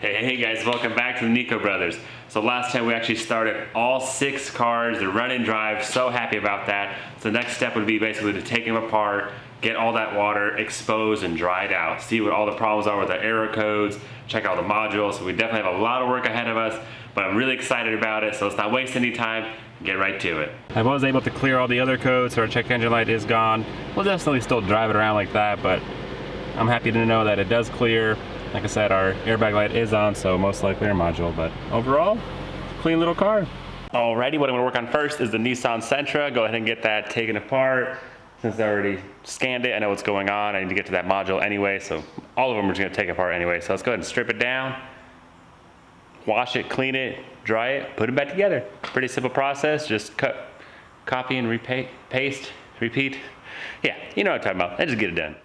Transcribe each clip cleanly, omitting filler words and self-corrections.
Hey guys, welcome back to the Nico Brothers. So last time we actually started all 6 cars, they're running drive, so happy about that. So the next step would be basically to take them apart, get all that water exposed and dried out, see what all the problems are with the error codes, check out the modules. So we definitely have a lot of work ahead of us, but I'm really excited about it, so let's not waste any time, get right to it. I was able to clear all the other codes, so our check engine light is gone. We'll definitely still drive it around like that, but I'm happy to know that it does clear. Like I said, our airbag light is on, so most likely our module, but overall, clean little car. Alrighty, what I'm gonna work on first is the Nissan Sentra. Go ahead and get that taken apart. Since I already scanned it, I know what's going on. I need to get to that module anyway, so all of them are just gonna take apart anyway. So let's go ahead and strip it down, wash it, clean it, dry it, put it back together. Pretty simple process, just cut, copy and paste, repeat. Yeah, you know what I'm talking about, and just get it done.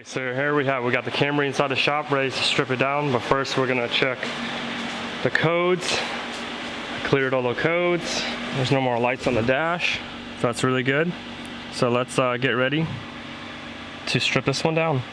So here we got the Camry inside the shop ready to strip it down, but first we're gonna check the codes. I cleared all the codes. There's no more lights on the dash, so that's really good. So let's get ready to strip this one down.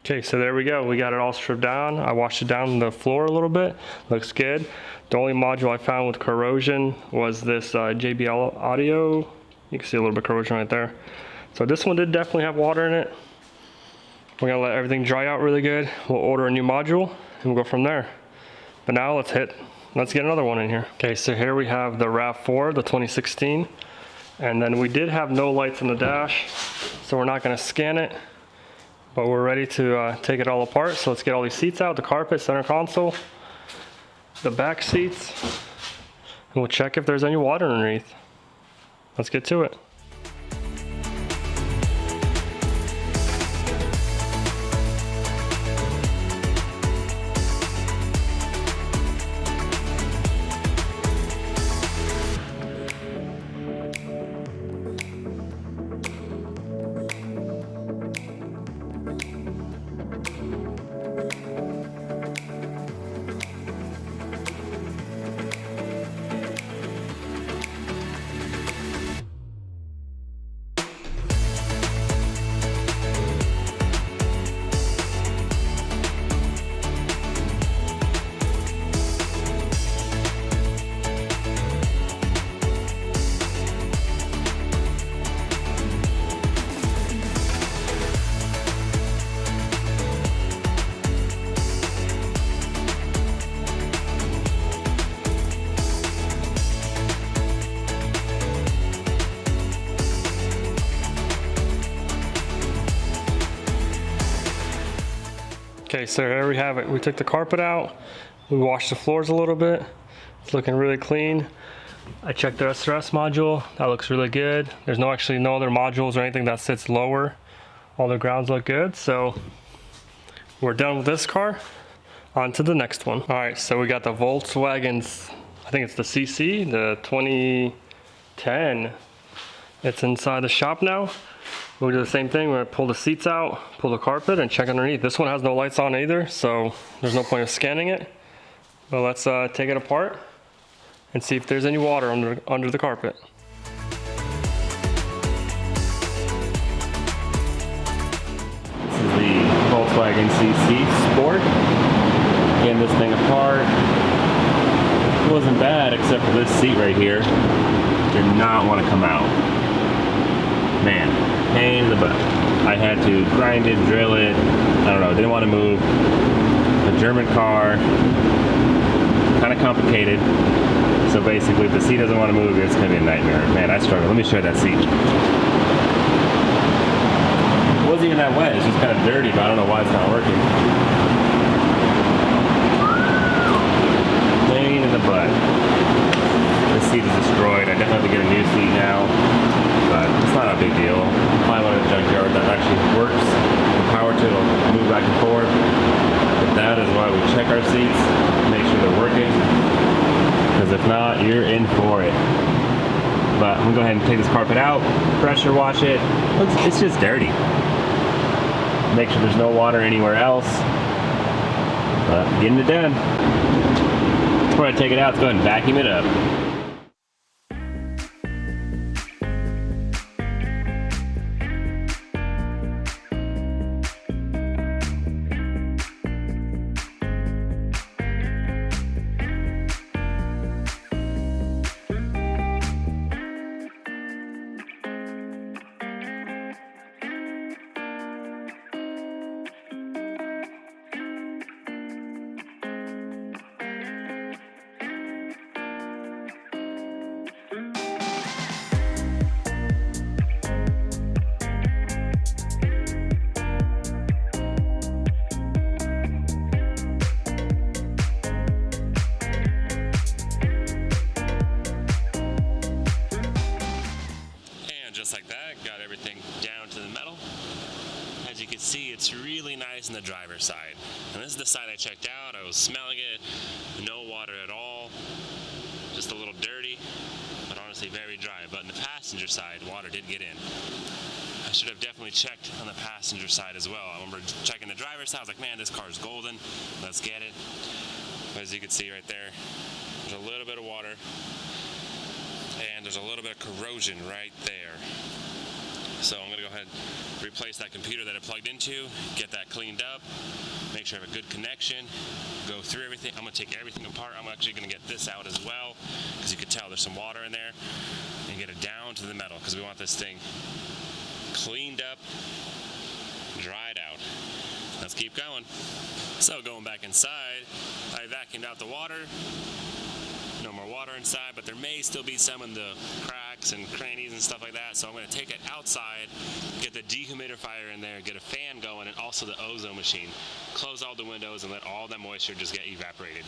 Okay, so there we go. We got it all stripped down. I washed it down the floor a little bit. Looks good. The only module I found with corrosion was this JBL audio. You can see a little bit of corrosion right there. So this one did definitely have water in it. We're gonna let everything dry out really good. We'll order a new module and we'll go from there. But now let's get another one in here. Okay, so here we have the RAV4, the 2016. And then we did have no lights on the dash, so we're not gonna scan it, but we're ready to take it all apart. So let's get all these seats out, the carpet, center console, the back seats, and we'll check if there's any water underneath. Let's get to it. Okay, so there we have it. We took the carpet out. We washed the floors a little bit. It's looking really clean. I checked the SRS module. That looks really good. There's no other modules or anything that sits lower. All the grounds look good. So we're done with this car. On to the next one. All right, so we got the Volkswagen, I think it's the CC, the 2010. It's inside the shop now. We'll do the same thing. We're gonna pull the seats out, pull the carpet, and check underneath. This one has no lights on either, so there's no point of scanning it. But let's take it apart and see if there's any water under the carpet. This is the Volkswagen CC Sport. Getting this thing apart. It wasn't bad except for this seat right here. Did not want to come out. Man, pain in the butt. I had to grind it, drill it. I don't know, didn't want to move. A German car, kind of complicated. So basically, if the seat doesn't want to move, it's going to be a nightmare. Man, I struggle. Let me show you that seat. It wasn't even that wet. It's just kind of dirty, but I don't know why it's not working. Pain in the butt. This seat is destroyed. I definitely have to get a new seat now. But it's not a big deal. Find one at the junkyard that actually works. The power tool will move back and forth. But that is why we check our seats, make sure they're working. Because if not, you're in for it. But I'm gonna go ahead and take this carpet out, pressure wash it. It's just dirty. Make sure there's no water anywhere else. But getting it done. Before I take it out, let's go ahead and vacuum it up. Just like that, got everything down to the metal. As you can see, it's really nice on the driver's side. And this is the side I checked out. I was smelling it, no water at all, just a little dirty, but honestly very dry. But on the passenger side, water did get in. I should have definitely checked on the passenger side as well. I remember checking the driver's side, I was like, man, this car's golden, let's get it. But as you can see right there, there's a little bit of water. And there's a little bit of corrosion right there. So I'm gonna go ahead ahead and replace that computer that I plugged into, get that cleaned up, make sure I have a good connection, go through everything. I'm gonna take everything apart. I'm actually gonna get this out as well, because you can tell there's some water in there, and get it down to the metal, because we want this thing cleaned up, dried out. Let's keep going. So going back inside, I vacuumed out the water. No more water inside, but there may still be some in the cracks and crannies and stuff like that. So I'm going to take it outside, get the dehumidifier in there, get a fan going, and also the ozone machine. Close all the windows and let all that moisture just get evaporated.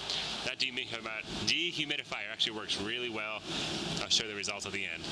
That dehumidifier actually works really well. I'll show you the results at the end.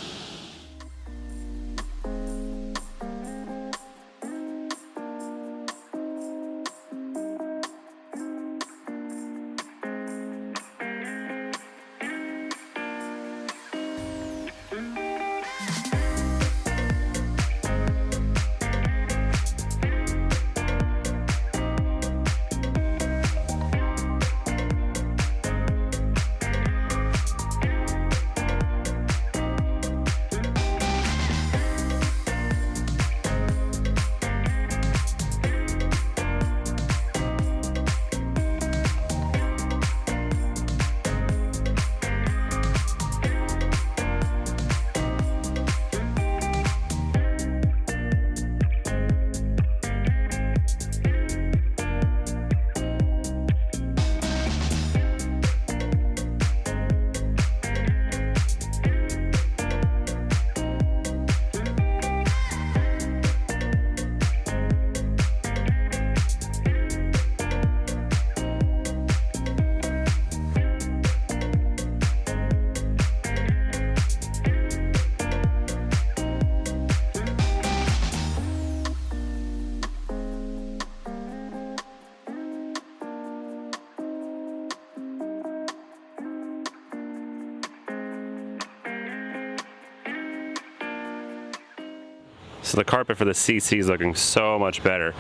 So the carpet for the CC is looking so much better.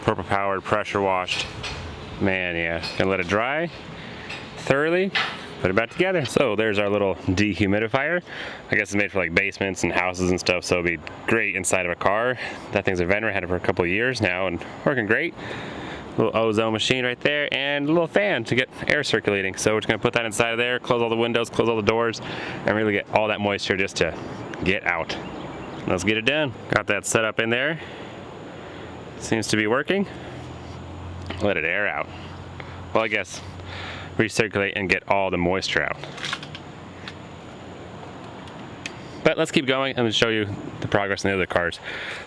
Purple powered, pressure washed. Man, yeah. Gonna let it dry thoroughly, put it back together. So there's our little dehumidifier. I guess it's made for like basements and houses and stuff, so it'd be great inside of a car. That thing's a veteran, had it for a couple of years now and working great. Little ozone machine right there and a little fan to get air circulating. So we're just gonna put that inside of there, close all the windows, close all the doors, and really get all that moisture just to get out. Let's get it done. Got that set up in there. Seems to be working. Let it air out. Well, I guess recirculate and get all the moisture out. But let's keep going. I'm gonna show you the progress in the other cars.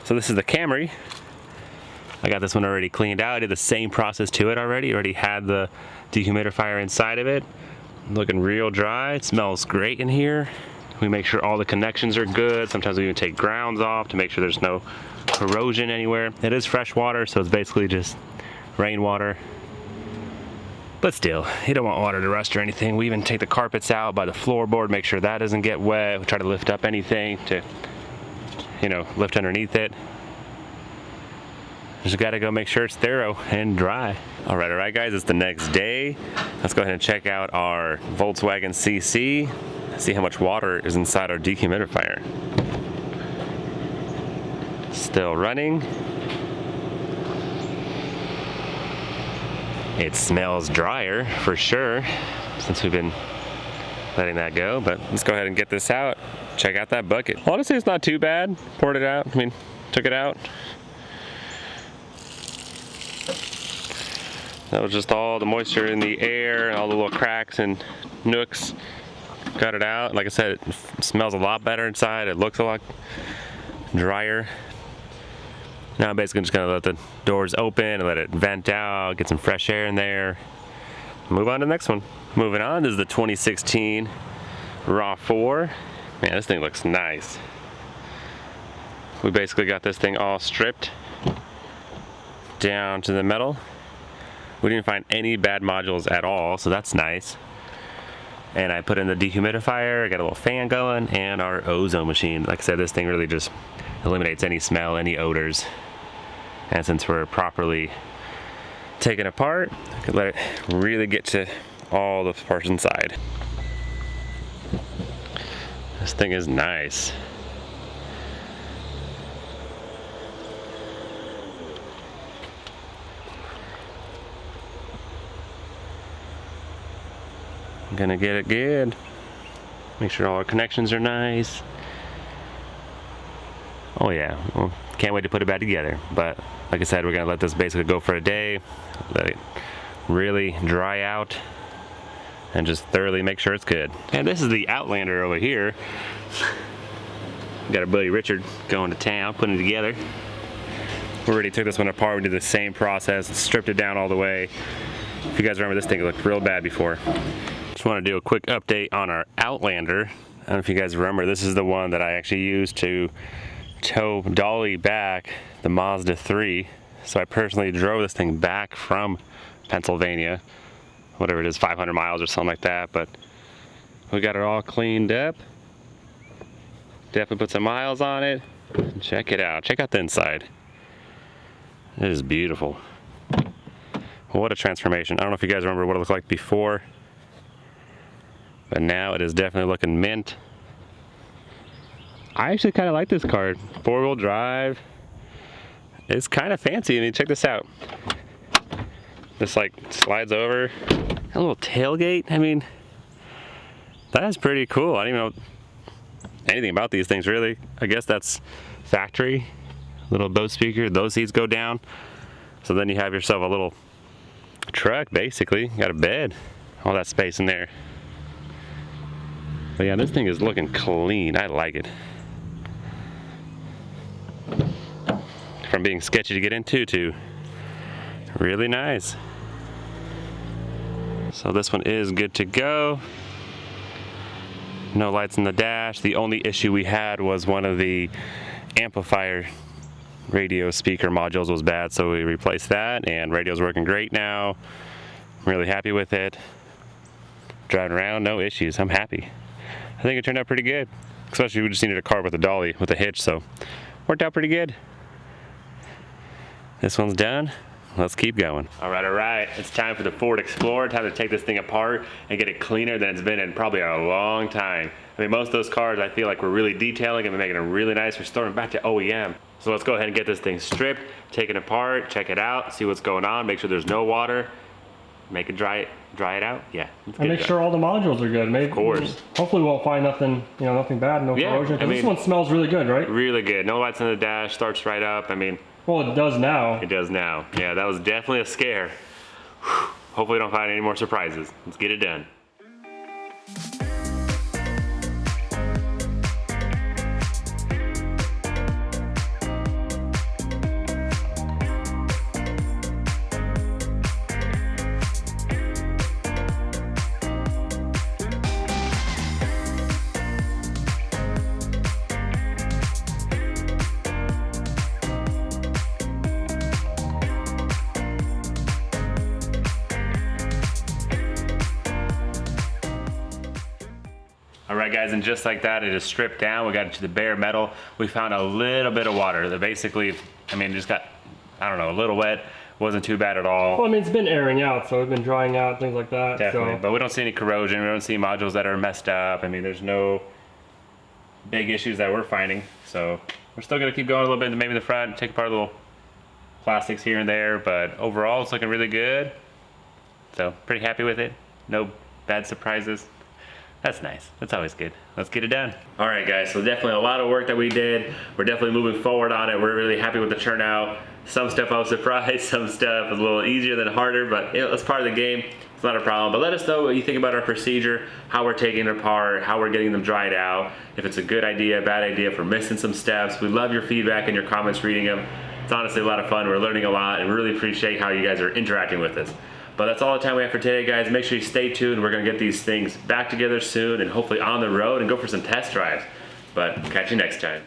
So this is the Camry. I got this one already cleaned out. I did the same process to it already. Already had the dehumidifier inside of it. Looking real dry. It smells great in here. We make sure all the connections are good. Sometimes we even take grounds off to make sure there's no corrosion anywhere. It is fresh water, so it's basically just rainwater. But still, you don't want water to rust or anything. We even take the carpets out by the floorboard, make sure that doesn't get wet. We try to lift up anything to, you know, lift underneath it. Just gotta go make sure it's thorough and dry. All right guys, it's the next day. Let's go ahead and check out our Volkswagen CC. See how much water is inside our dehumidifier. Still running. It smells drier for sure since we've been letting that go, but let's go ahead and get this out. Check out that bucket. Honestly, it's not too bad. Poured it out, took it out. That was just all the moisture in the air and all the little cracks and nooks. Got it out. Like I said, it smells a lot better inside. It looks a lot drier. Now I'm basically just gonna let the doors open and let it vent out, get some fresh air in there. Move on to the next one. Moving on, this is the 2016 RAV4. Man, this thing looks nice. We basically got this thing all stripped down to the metal. We didn't find any bad modules at all, so that's nice. And I put in the dehumidifier, I got a little fan going, and our ozone machine. Like I said, this thing really just eliminates any smell, any odors. And since we're properly taken apart, I could let it really get to all the parts inside. This thing is nice. Gonna get it good. Make sure all our connections are nice. Oh yeah, well, can't wait to put it back together. But like I said, we're gonna let this basically go for a day, let it really dry out, and just thoroughly make sure it's good. And this is the Outlander over here. Got our buddy Richard going to town, putting it together. We already took this one apart, we did the same process, stripped it down all the way. If you guys remember, this thing looked real bad before. Just want to do a quick update on our Outlander. I don't know if you guys remember, this is the one that I actually used to tow Dolly back the Mazda 3. So I personally drove this thing back from Pennsylvania, whatever it is, 500 miles or something like that, but we got it all cleaned up. Definitely put some miles on it. Check it out. Check out the inside. It is beautiful. What a transformation. I don't know if you guys remember what it looked like before, but now it is definitely looking mint. I actually kind of like this car. 4-wheel drive. It's kind of fancy. I mean, check this out. This like slides over. A little tailgate. I mean, that's pretty cool. I don't even know anything about these things really. I guess that's factory. Little Bose speaker. Those seats go down. So then you have yourself a little truck basically. You got a bed. All that space in there. But yeah, this thing is looking clean. I like it. From being sketchy to get into to really nice. So this one is good to go. No lights in the dash. The only issue we had was one of the amplifier radio speaker modules was bad, so we replaced that, and radio's working great now. I'm really happy with it. Driving around, no issues. I'm happy. I think it turned out pretty good. Especially we just needed a car with a dolly with a hitch, so worked out pretty good. This one's done. Let's keep going. All right. It's time for the Ford Explorer. Time to take this thing apart and get it cleaner than it's been in probably a long time. I mean, most of those cars I feel like we're really detailing and making them really nice, restoring back to OEM. So let's go ahead and get this thing stripped, take it apart, check it out, see what's going on, make sure there's no water, make it dry it out. Yeah. And make sure all the modules are good. Maybe, of course. Hopefully we'll find nothing, nothing bad, no corrosion. I mean, this one smells really good, right? Really good. No lights in the dash, starts right up. I mean, well, it does now. It does now. Yeah, that was definitely a scare. Hopefully we don't find any more surprises. Let's get it done. Alright guys, and just like that, it is stripped down. We got it to the bare metal. We found a little bit of water that basically, I mean, just got, I don't know, a little wet. Wasn't too bad at all. Well, I mean, it's been airing out, so it's been drying out, things like that. Definitely, so. But we don't see any corrosion. We don't see modules that are messed up. I mean, there's no big issues that we're finding. So we're still gonna keep going a little bit, maybe the front, take apart a little plastics here and there, but overall it's looking really good. So pretty happy with it. No bad surprises. That's nice. That's always good. Let's get it done. All right, guys, so definitely a lot of work that we did. We're definitely moving forward on it. We're really happy with the turnout. Some stuff I was surprised, some stuff was a little easier than harder, but it's part of the game. It's not a problem. But let us know what you think about our procedure, how we're taking it apart, how we're getting them dried out, if it's a good idea, bad idea, if we're missing some steps. We love your feedback and your comments, reading them. It's honestly a lot of fun. We're learning a lot, and we really appreciate how you guys are interacting with us. But that's all the time we have for today, guys. Make sure you stay tuned. We're gonna get these things back together soon and hopefully on the road and go for some test drives. But catch you next time.